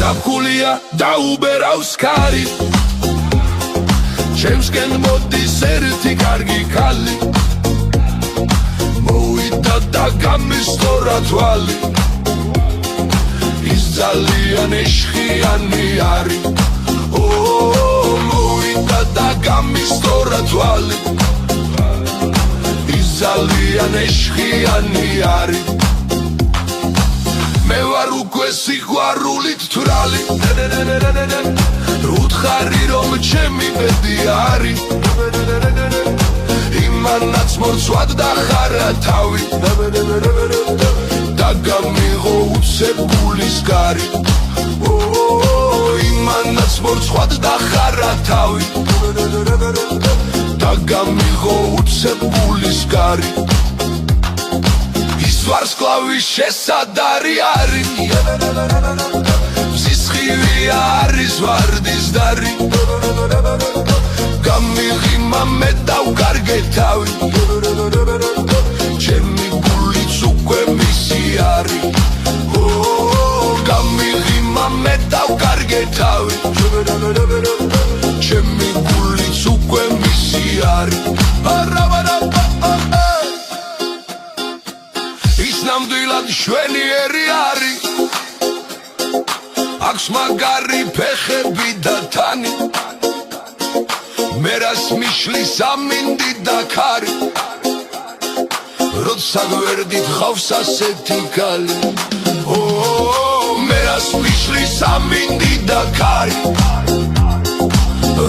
Zapkulia დაუბერავს ქარი ჩემსკენ მოდის ერთი კარგი ქალი მოვიდა და გამისტორა თვალი ის ძალიან ეშხიანი არის მოვიდა და გამისტორა თვალი ის ძალიან ეშხიანი არის მე ვარ უკვე სიყვარულით თვრალი უთხარი რომ ჩემი ბედი არის იმანაც მორცვად დახარა თავი და გამიღო უცებულის გარი იმანაც მორცვად დახარა თავი და გამიღო უცებულის გარი ვარსკვლავის შესადარი არის სისხლი არის ვარდის დარი გამიღიმა მე დავკარგე თავი ჩემი გულიც უკვე მისი არის გამიღიმა მე დავკარგე თავი ჩემი გულიც უკვე მისი არის ნამდვილად შვენიერი არის აქვს მაგარი ფეხები და თანი მერას მიშლის ამინდი და ქარი როცა გვერდით ხავს ასეთი ქალი მერას მიშლის ამინდი და ქარი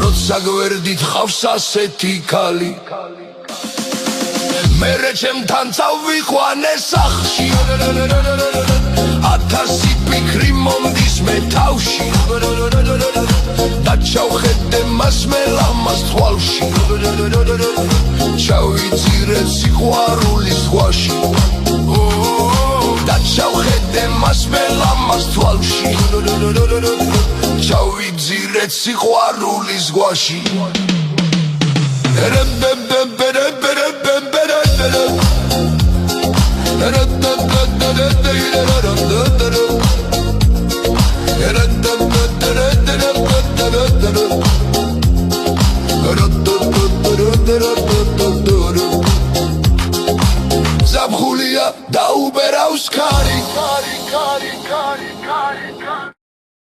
როცა გვერდით ხავს ასეთი ქალი მერე ჩემთან წავიყვანე სახლში 1000 ფიქრი მომდის მე თავში და ჩავხედე მას მე ლამაზ თვალში ჩავიძირე სიყვარულის ზღვაში და ჩავხედე მას მე ლამაზ თვალში ჩავიძირე სიყვარულის ზღვაში Zapkulia დაუბერავს ქარი